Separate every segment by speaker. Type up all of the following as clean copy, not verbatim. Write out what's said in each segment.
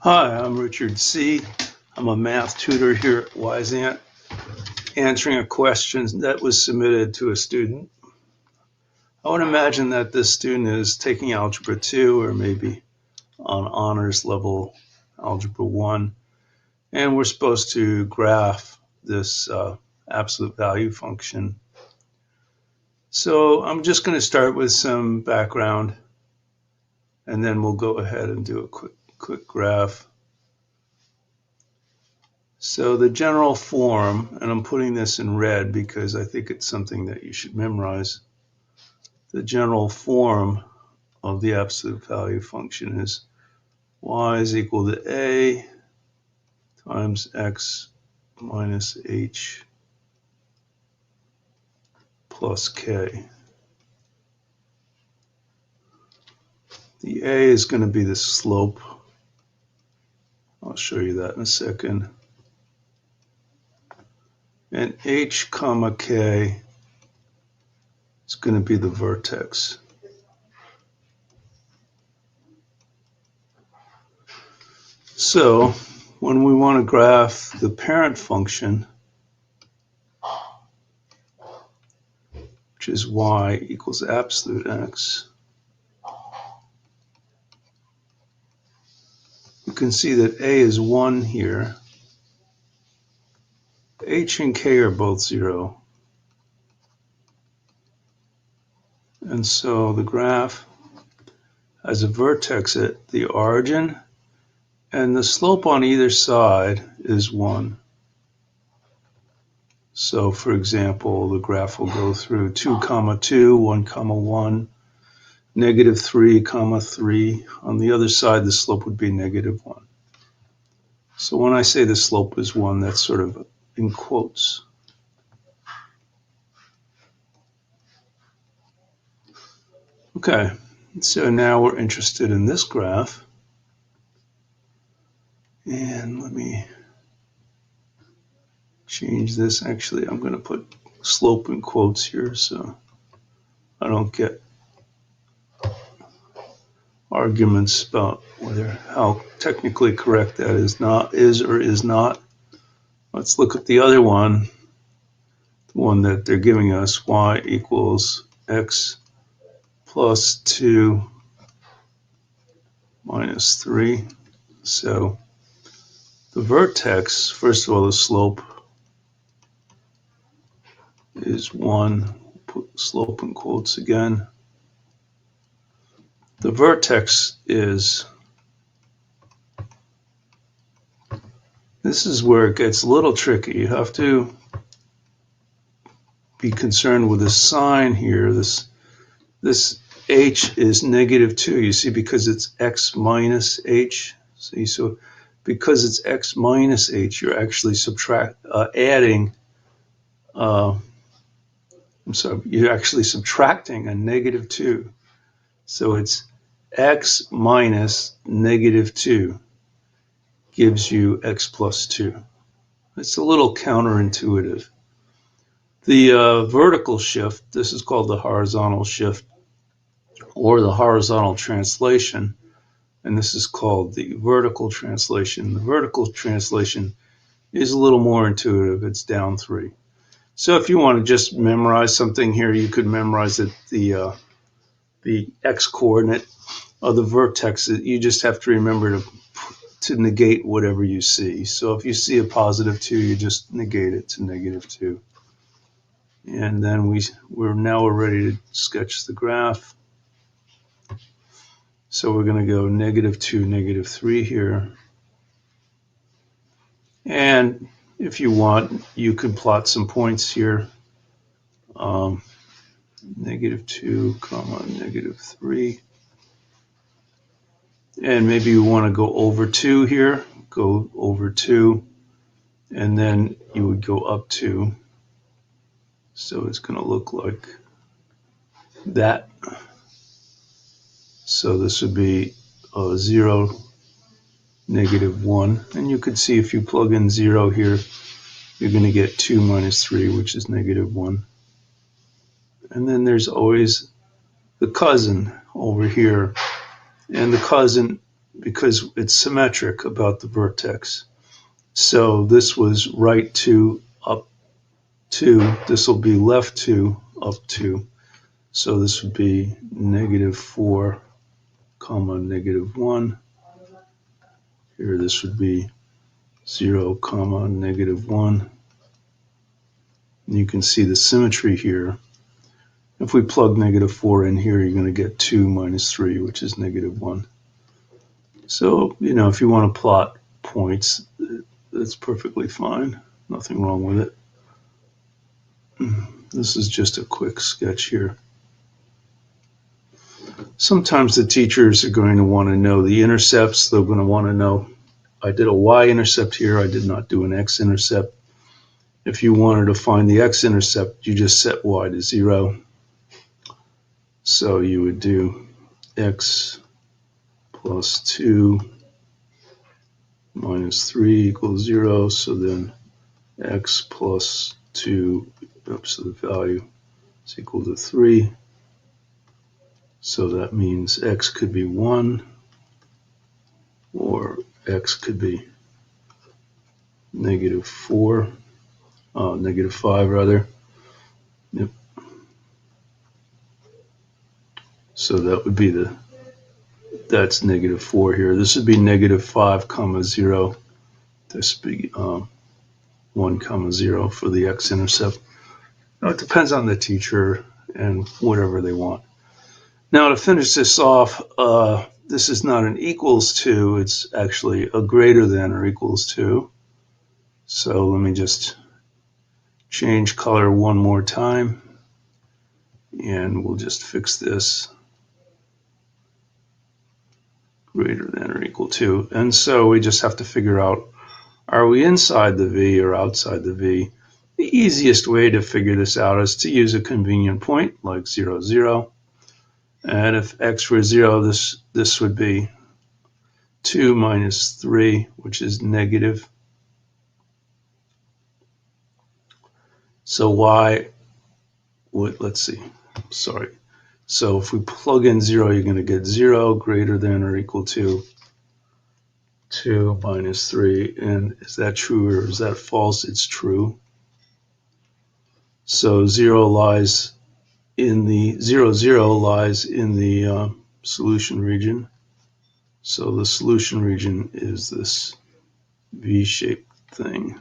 Speaker 1: Hi, I'm Richard C. I'm a math tutor here at Wyzant, answering a question that was submitted to a student. I would imagine that this student is taking Algebra 2 or maybe on honors level Algebra 1, and we're supposed to graph this absolute value function. So I'm just going to start with some background, and then we'll go ahead and do a quick graph. So the general form, and I'm putting this in red because I think it's something that you should memorize. The general form of the absolute value function is y is equal to a times x minus h plus k. The a is going to be the slope. I'll show you that in a second. And h comma k is going to be the vertex. So when we want to graph the parent function, which is y equals absolute x, you can see that a is 1 here. H and k are both 0. And so the graph has a vertex at the origin, and the slope on either side is 1. So for example, the graph will go through 2 comma 2, 1 comma 1, negative 3 comma 3. On the other side, the slope would be negative 1. So when I say the slope is 1, that's sort of in quotes. Okay, so now we're interested in this graph. And let me change this. Actually, I'm going to put slope in quotes here so I don't get arguments about how technically correct that is or is not. Let's look at the other one, the one that they're giving us, y equals x plus 2 minus 3. So the vertex, first of all, the slope is 1. Put slope in quotes again. The vertex is, this is where it gets a little tricky. You have to be concerned with the sign here. This h is negative 2, you see, because it's x minus h. See, so because it's x minus h, you're actually you're actually subtracting a negative 2. So it's x minus negative 2 gives you x plus 2. It's a little counterintuitive. The vertical shift, this is called the horizontal shift or the horizontal translation, and this is called the vertical translation. The vertical translation is a little more intuitive. It's down 3. So if you want to just memorize something here, you could memorize that the x-coordinate of the vertex. You just have to remember to negate whatever you see. So if you see a positive 2, you just negate it to negative 2. And then we're ready to sketch the graph. So we're going to go negative 2, negative 3 here. And if you want, you could plot some points here. Negative 2, comma, negative 3. And maybe you want to go over 2 here. Go over 2. And then you would go up 2. So it's going to look like that. So this would be 0, negative 1. And you could see if you plug in 0 here, you're going to get 2 minus 3, which is negative 1. And then there's always the cousin over here. And the cousin because it's symmetric about the vertex. So this was right 2, up 2. This will be left 2, up 2. So this would be -4, comma, -1. Here this would be 0, comma, -1. And you can see the symmetry here. If we plug -4 in here, you're going to get 2 minus 3, which is -1. So, if you want to plot points, that's perfectly fine. Nothing wrong with it. This is just a quick sketch here. Sometimes the teachers are going to want to know the intercepts. They're going to want to know, I did a y-intercept here. I did not do an x-intercept. If you wanted to find the x-intercept, you just set y to 0. So you would do x plus 2 minus 3 equals 0. So then x plus 2, so the value is equal to 3. So that means x could be 1, or x could be -4, -5 rather. Yep. So that would be that's -4 here. This would be -5, comma 0. This would be 1, comma 0 for the x-intercept. Now it depends on the teacher and whatever they want. Now to finish this off, this is not an equals to, it's actually a greater than or equals to. So let me just change color one more time, and we'll just fix this. Greater than or equal to. And so we just have to figure out, are we inside the V or outside the V? The easiest way to figure this out is to use a convenient point like 0, 0. And if x were 0, this would be 2 minus 3, which is negative. So y would, let's see, sorry. So if we plug in 0, you're going to get 0 greater than or equal to 2 minus 3. And is that true or is that false? It's true. So 0 lies in the 0, 0 lies in the solution region. So the solution region is this V-shaped thing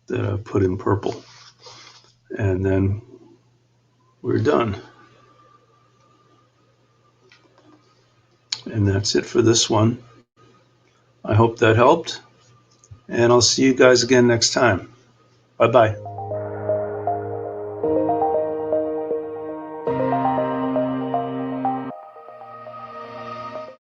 Speaker 1: that I've put in purple. And then we're done. And that's it for this one. I hope that helped. And I'll see you guys again next time. Bye-bye.